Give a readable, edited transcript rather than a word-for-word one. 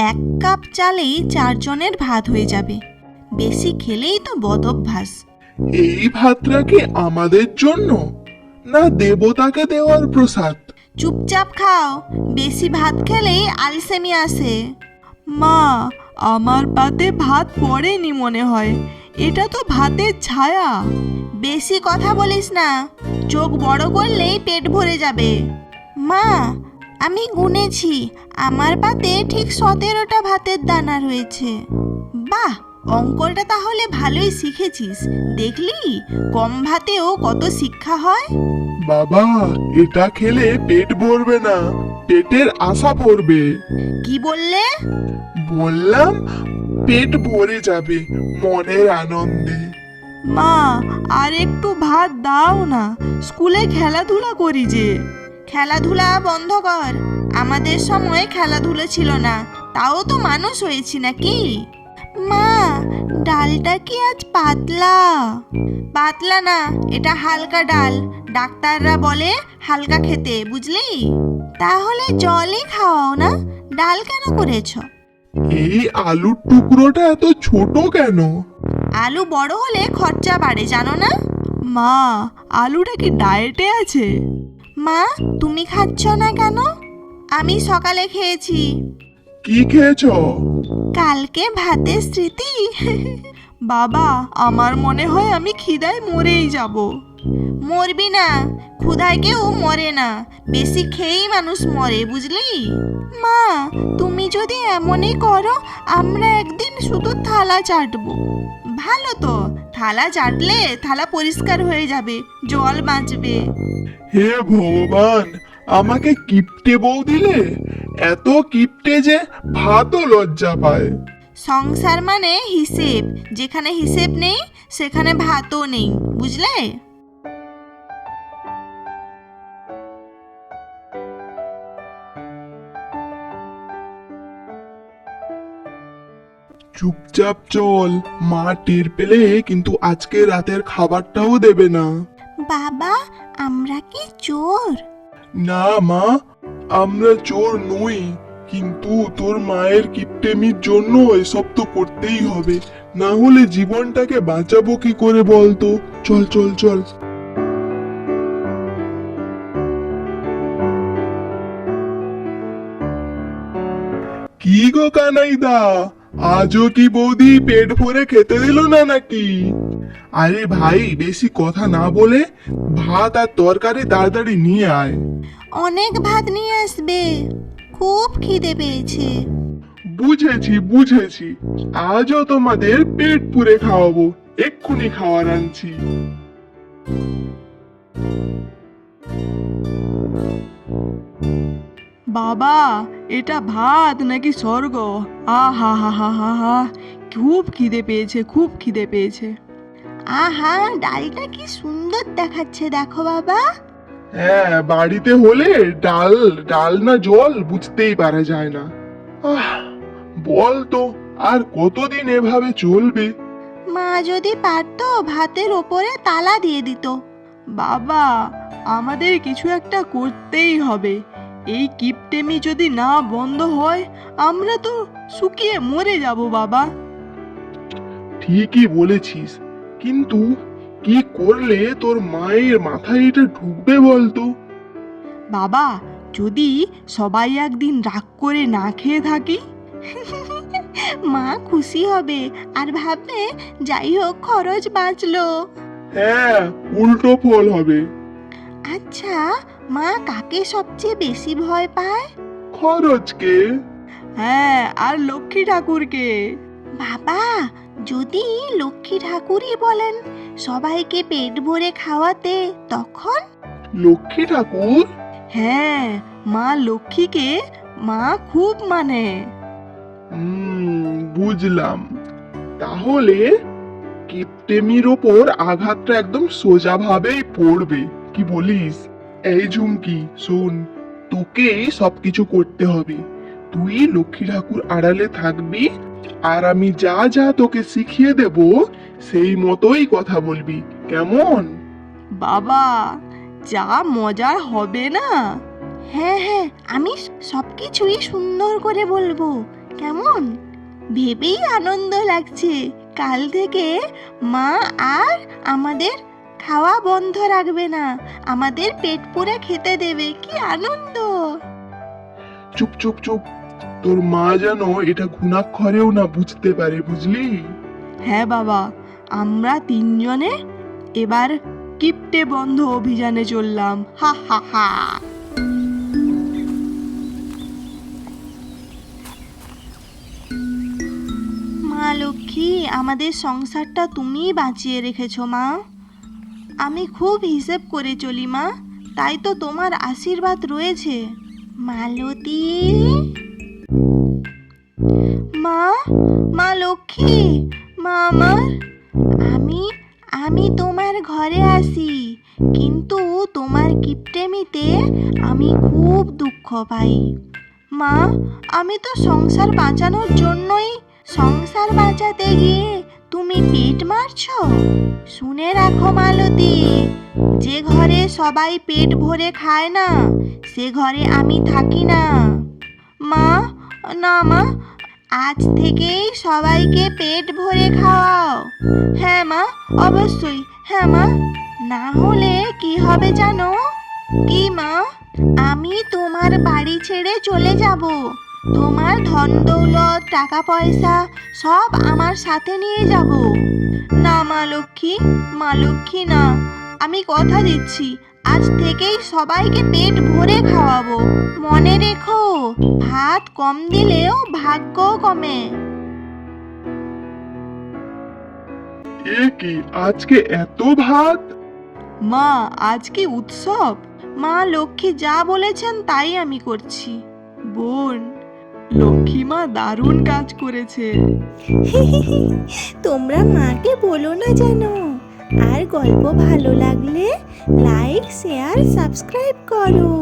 এক কাপ চালেই 4 জনের ভাত হয়ে যাবে। বেশি খেলেই তো বদঅভ্যাস। এই ভাতটা কি আমাদের জন্য, না দেবতাকে দেওয়ার প্রসাদ? চুপচাপ খাও, বেশি ভাত খেলেই আলসেমি আসে। মা, আমার পাতে ভাত পড়েনি মনে হয়, এটা তো ভাতের ছায়া। বেশি কথা বলিস না, চোখ বড় করলেই পেট ভরে যাবে। মা, আমি গুনেছি, আমার পাতে ঠিক 17টা ভাতের দানা রয়েছে। বাহ, অঙ্কটা তাহলে ভালোই শিখেছিস। দেখলি, কম ভাতেও কত শিক্ষা হয়। বাবা, এটা খেলে পেট ভরবে না, পেটের আশা পড়বে। কি বললে? বললাম পেট ভরে যাবে মনের আনন্দে। মা, আর একটু ভাত দাও না, স্কুলে খেলাধুলা করি যে। খেলাধুলা বন্ধ কর, আমাদের সময় খেলাধুলা ছিল না, তাও তো মানুষ হয়েছি নাকি। মা, ডালটা কি আজ পাতলা? পাতলা না, এটা হালকা ডাল। ডাক্তাররা বলে হালকা খেতে, বুঝলি? তাহলে জলই খাওয়াও না, ডাল কেন করেছ? এই আলুর টুকরোটা এত ছোট কেন? আলু বড় হলে খরচা বাড়ে, জানো না? মা, আলুটা কি ডায়েটে আছে? মা, তুমি খাচ্ছ না কেন? আমি সকালে খেয়েছি। কি খেয়েছ? কালকে ভাতের স্মৃতি। বাবা, আমার মনে হয় আমি খিদায় মরেই যাব। মরবি না, ক্ষুধায় কেউ মরে না, বেশি খেয়েই মানুষ মরে, বুঝলি? মা, তুমি যদি এমনই করো, আমরা একদিন শুধু থালা চাটবো। ভালো তো, থালা চাটলে থালা পরিষ্কার হয়ে যাবে, জল বাঁচবে। হে ভগবান, আমাকে কিপটে বউ দিলে, এত কিপটে যে ভাতও লজ্জা পায়। সংসার মানে হিসেব, যেখানে হিসেব নেই সেখানে ভাতও নেই, বুঝলে? চুপচাপ চল, মা টের পেলে কিন্তু আজকে রাতের খাবারটাও দেবে না। বাবা, আমরা কি চোর? না মা, আমরা চোর নই, কিন্তু তোর মায়ের কিপটেমির জন্য এসব তো করতেই হবে, না হলে জীবনটাকে বাঁচাবো কি করে বলতো? চল চল চল। কি গো কানাইদা, আজও কি বৌদি পেট ভরে খেতে দিল না নাকি? আরে ভাই, বেশি কথা না বলে ভাত আর তরকারি তাড়াতাড়ি নিয়ে আয়। অনেক ভাত নিয়ে আসবে, খুব খিদে পেয়েছে। বুঝেছি বুঝেছি, আজও তোমাদের পেট পুরে খাওয়াবো, এক্ষুনি খাওয়ার আনছি। বাবা, এটা ভাত নাকি স্বর্গ? আহা হা হা হা হা, খুব খিদে পেয়েছে, খুব খিদে পেয়েছে। আহা, ডালটা কি সুন্দর দেখাচ্ছে, দেখো বাবা। হ্যাঁ, বাড়িতে হলে ডাল ডাল না জল বুঝতেই পারা যায় না। আহ, বল তো আর কতদিন এভাবে চলবে? মা যদি পারতো ভাতের ওপরে তালা দিয়ে দিত। বাবা, আমাদের কিছু একটা করতেই হবে। এই কিপটেমি যদি না বন্ধ হয়, আমরা তো শুকিয়ে মরে যাব বাবা। ঠিকই বলেছিস, কিন্তু কি করলে তোর মায়ের মাথায় এটা ঢুকবে বলতো? বাবা, যদি সবাই একদিন রাগ করে না খেয়ে থাকি? মা খুশি হবে আর ভাববে যাই হোক খরচ বাঁচলো। হ্যাঁ, উল্টো ফল হবে। আচ্ছা, মা কাকে সবচেয়ে বেশি ভয় পায়? খরচকে। হ্যাঁ, আর লক্ষ্মী ঠাকুরকে। বাবা, যদি লক্ষ্মী ঠাকুরই বলেন সবাইকে পেট ভরে খাওয়াতে, তখন? লক্ষ্মী ঠাকুর? হ্যাঁ, মা লক্ষ্মীকে মা খুব মানে। বুঝলাম। তাহলে কিপটেমির ওপর আঘাতটা একদম সোজা ভাবেই পড়বে, কি বলিস? এই ঝুমকি, শোন, তোকেই সবকিছু করতে হবে। তুই লক্ষ্মী ঠাকুর আড়ালে থাকবি, আর আমি যা যা তোকে শিখিয়ে দেব সেই মতোই কথা বলবি, কেমন? বাবা, যা মজার হবে না। হ্যাঁ হ্যাঁ, আমি সবকিছুই সুন্দর করে বলবো, কেমন ভেবেই আনন্দ লাগছে। কাল থেকে মা আর আমাদের খাওয়া বন্ধ রাখবে না, আমাদের পেট পুরে খেতে দেবে। কি আনন্দ! চুপ চুপ চুপ, তোর মা যেন এটা ঘুণাক্ষরেও না বুঝতে পারে, বুঝলি? হ্যাঁ বাবা, আমরা তিনজনে এবার কিপ্টে বন্ধ অভিযানে চললাম। হা হা হা। মা লক্ষ্মী, আমাদের সংসারটা তুমিই বাঁচিয়ে রেখেছো মা। আমি খুব হিসেব করে চলি মা, তাই তো তোমার আশীর্বাদ রয়েছে। মালতী, মা, মা লক্ষ্মী, মা আমার, আমি আমি তোমার ঘরে আসি, কিন্তু তোমার কিপটেমিতে আমি খুব দুঃখ পাই। মা, আমি তো সংসার বাঁচানোর জন্যই, সংসার বাঁচাতে গিয়ে তুমি পেট মারছো। শুনে রাখো মালতী, যে ঘরে সবাই পেট ভরে খায় না, সে ঘরে আমি থাকি না। মা, না মা, আজ থেকেই সবাইকে পেট ভরে খাওয়াও। হ্যাঁ মা, অবশ্যই, হ্যাঁ মা। না হলে কি হবে জানো? কি মা? আমি তোমার বাড়ি ছেড়ে চলে যাব। তোমার ধন দৌলত, টাকা পয়সা সব আমার সাথে নিয়ে যাব। না মা লক্ষ্মী, মা লক্ষ্মী না, আমি কথা দিচ্ছি আজ থেকেই সবাইকে পেট ভরে খাওয়াবো। মনে রেখো, ভাত কম দিলেও ভাগ্য কমে। এ কি, আজকে এত ভাত? মা, আজ কি উৎসব? মা লক্ষ্মী যা বলেছেন তাই আমি করছি। বোন, লক্ষ্মী মা দারুণ কাজ করেছে। তোমরা মাকে বলো না যেন। আর গল্প ভালো লাগলে লাইক, শেয়ার, সাবস্ক্রাইব করো।